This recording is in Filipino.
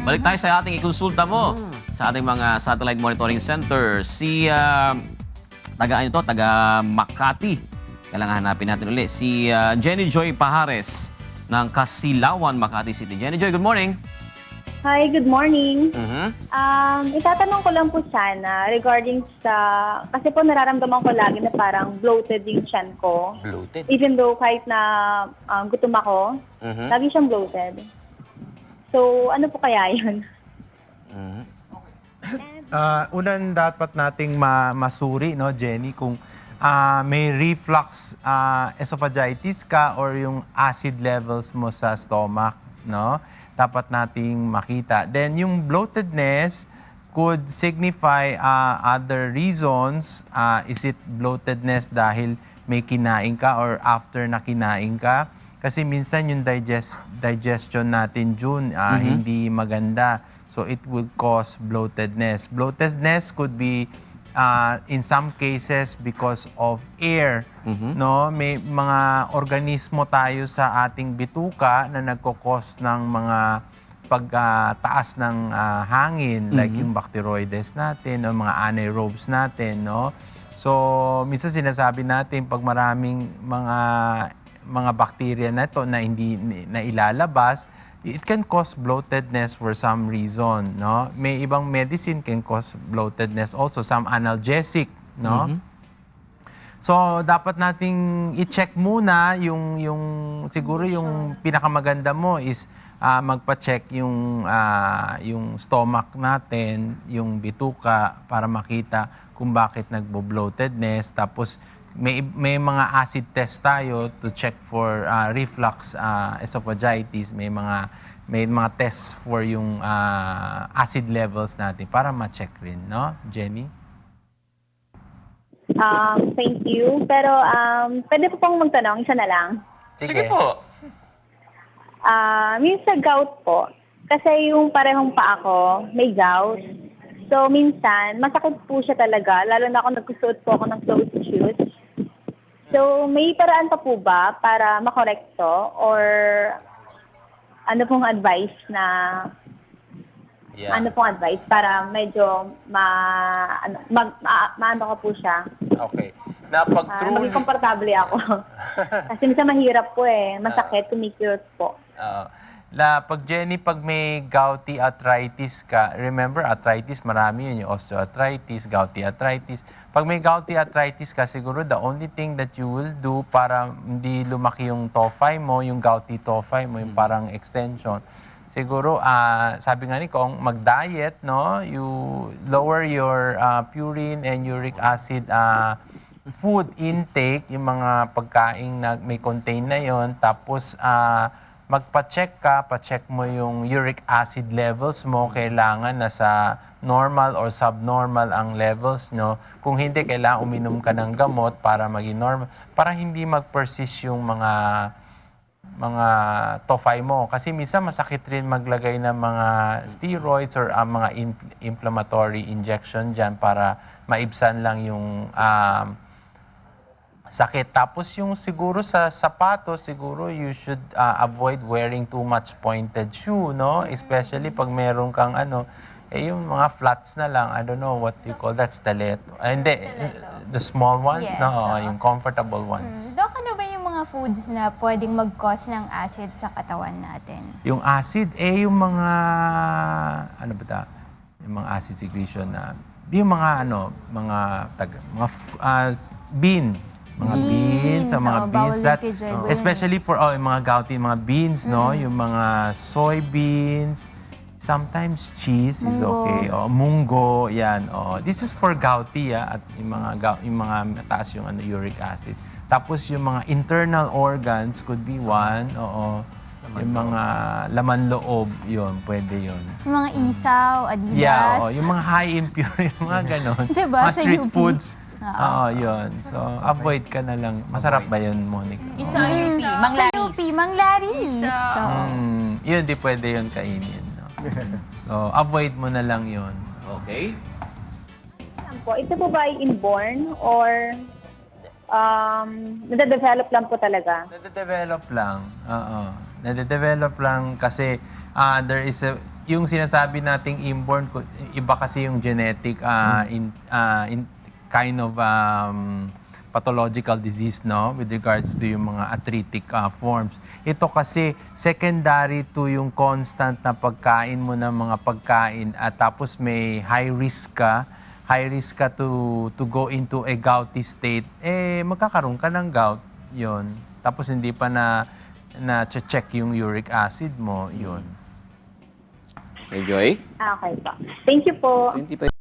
Balik tayo sa ating ikonsulta mo sa ating mga satellite monitoring center. Si taga Makati. Kailangan hanapin natin ulit. Si Jenny Joy Pajares ng Kasilawan, Makati City. Jenny Joy, good morning. Hi, good morning. Mhm. Itatanong ko lang po sana regarding sa, kasi po nararamdaman ko lagi na parang bloated yung tiyan ko. Bloated? Even though kahit na gutom ako, Mhm. lagi siyang bloated. So, ano po kaya yun? Mhm. Unang dapat nating masuri, no, Jenny, kung may reflux esophagitis ka or yung acid levels mo sa stomach, no? Dapat nating makita. Then yung bloatedness could signify other reasons. Is it bloatedness dahil may kinain ka or after na kinain ka? Kasi minsan yung digestion natin, June, hindi maganda. So it will cause bloatedness. Bloatedness could be in some cases because of air. No, may mga organismo tayo sa ating bituka na nagko-cause ng mga pagtaas ng hangin, like yung bacteroides natin o mga anaerobes natin, no. So minsan sinasabi natin pag maraming mga bacteria na ito na hindi na ilalabas, it can cause bloatedness for some reason, no? May ibang medicine can cause bloatedness also, some analgesic, no? So dapat nating i-check muna yung siguro yung pinakamaganda mo is magpa-check yung stomach natin, yung bituka para makita kung bakit nagbo-bloatedness. Tapos may mga acid test tayo to check for reflux esophagitis. May mga tests for yung acid levels natin para ma-check rin, no, Jenny? Thank you. Pero pwede po pong magtanong, isa na lang. Sige po. Yung sa gout po, kasi yung parehong pa ako, may gout. So, minsan, masakit po siya talaga, lalo na ako nagsusuot po ako ng closed shoes. So, may paraan pa po ba para makorekto or ano pong advice na ano pong advice para medyo maano ko po siya? Okay. Na pag Maging komportable ako. Kasi minsan mahirap po masakit, kumikirot po. Pag Jenny, pag may gouty arthritis ka, remember arthritis, marami yun, yung osteoarthritis, gouty arthritis. Pag may gouty arthritis ka, siguro the only thing that you will do para hindi lumaki yung tophi mo, yung gouty tophi mo, yung parang extension, siguro, sabi nga ni Kong, mag-diet, no? You lower your purine and uric acid food intake, yung mga pagkain na may contain na yon. Tapos, magpa-check ka, pa-check mo yung uric acid levels mo, kailangan nasa normal or subnormal ang levels nyo. Kung hindi, kailangan uminom ka ng gamot para maging normal, para hindi mag-persist yung mga tophi mo. Kasi minsan masakit rin maglagay ng mga steroids or mga inflammatory injection dyan para maibsan lang yung sakit. Tapos yung siguro sa sapatos, siguro you should avoid wearing too much pointed shoe, no? Especially pag meron kang yung mga flats na lang, I don't know what you call that, stiletto. Hindi, the small ones, Yes, no? Yung comfortable ones. Dok, ano ba yung mga foods na pwedeng mag-cause ng acid sa katawan natin? Yung acid, yung mga, ano ba ta? Yung mga acid secretion na, yung mga bean. Mga beans, mga beans that, especially for yung mga gouty, mga beans, no? Yung mga soybeans, sometimes cheese is okay. Munggo, yan. This is for gouty, at yung mga mataas yung uric acid. Tapos yung mga internal organs could be one, yung mga laman loob, yun, pwede yun. Yung mga isaw, adidas. Yeah, yung mga high impurity, mga ganon. Diba? Mga Sa street UP. foods. Oo, yun. So, avoid ka na lang. Masarap ba yun, Monica? Isa UP, Manglaris. Sa UP, Manglaris. So, Yun, di pwede yun kainin. No? So, avoid mo na lang yun. Okay. Ito po ba ay inborn or nade-develop lang po talaga? Nade-develop lang. Oo. Nade-develop lang kasi there is yung sinasabi nating inborn, iba kasi yung genetic in kind of pathological disease, no, with regards to yung mga arthritic forms. Ito kasi secondary to yung constant na pagkain mo ng mga pagkain at tapos may high risk ka to go into a gouty state, magkakaroon ka ng gout, yon. Tapos hindi pa na-check yung uric acid mo, yon. Okay, Joy? Okay po. Thank you po. 25